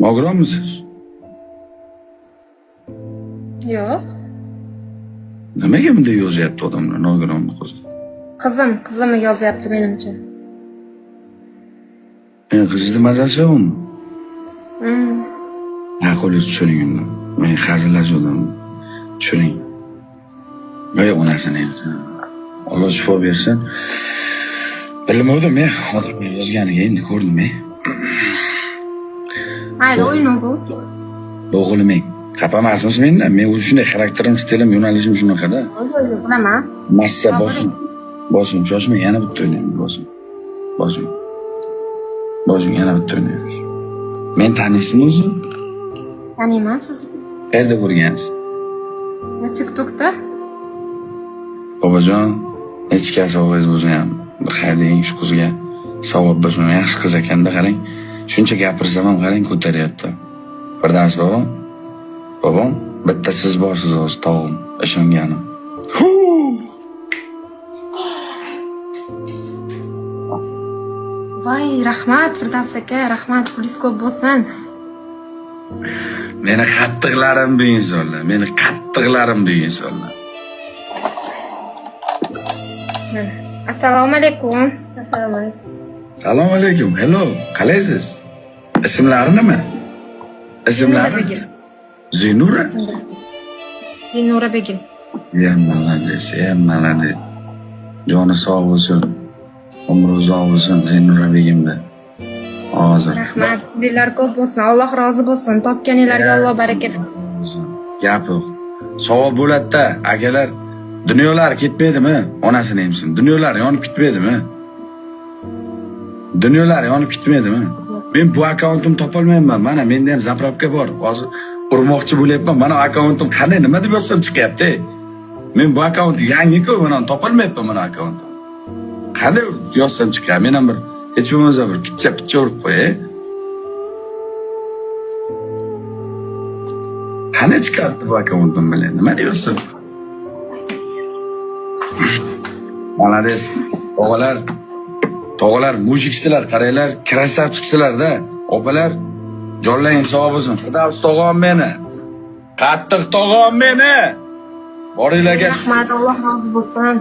Nogironmisiz? Yo'q. Nimaga bunday yozyapti odamlar nogironni qiz? Qizim yozyapti menimcha. Qizni mazasi yo'qmi? Qo'lingizni tushiring undan. Men hazillashdim. Tushiring. Voy onasini ham. Alloh shifo bersin. Bilmadim men hozir yozganiga endi ko'rdim men. Mayli, o'yin bu. O'g'lim men. Xafa emasmisiz mendan? Men o'zi shunday xarakterim, stilim, yo'nalishim shunaqada. Bilaman. Massa bosim. Bosim, shoshmang, yana bitta o'ynaymiz, bosim. Bosim. Bosim, yana bitta o'ynaymiz. Men tanisizmi o'zi? Taniyman sizni. Qayerda ko'rgansiz? TikTokda. Bobojon, hech kim sovg'angiz bo'lsa ham bir haydang shu qizga savob bo'lsin. Yaxshi qiz ekanda, qarang. Shuncha gapirsam ham qarang ko'taryapti. Firdavs bobom. Bobom, bitta siz borsiz o'zi tog'im, ishonganim. Voy, rahmat Firdavs aka, rahmat, pulingiz ko'p bo'lsin. Meni qattiqlarim bu insonlar, meni qattiqlarim bu insonlar. Assalomu alaykum. Assalomu alaykum. Assalomu alaykum. Hello, qalaysiz? Ismlari nima? Ismlari? Zinura. Zinura Begim. Ya malades, ya malades. Joni sog' bo'lsin. Umri uzoq bo'lsin Zinura Begimda. Hozir. Rahmat, dillar ko'p bo'lsin. Alloh rozi bo'lsin. Topganinglarga Alloh baraka bersin. Gap yo'q. Savob bo'ladi-da, akalar. Dunyolar ketmaydimi? Onasini emsin. Dunyolar yonib ketmaydimi? Dunyolar yonib ketmaydimi? Men bu akkauntni topolmayman. Mana menda ham zapravka bor. Hozir urmoqchi bo'lyapman. Mana akkauntim qanday, nima deb yozsam chiqyapti? Men bu akkaunt yangi-ku, mana topolmayapman mana akkauntni. Qanday yozsam chiqadi? Men ham bir hech bo'lmasa bir picha urib qo'yay. Qanday chiqardi bu akkauntim bilan? Nima deyapsiz? Malades. Tog'alar, mushiksilar, qaranglar, krasavchiksilar-da. Opalar, jonlang sog' bo'lsin. Firdavs tog'am meni. Qattiq tog'am meni. Boringlarga Rahmat, Alloh rozi bo'lsin.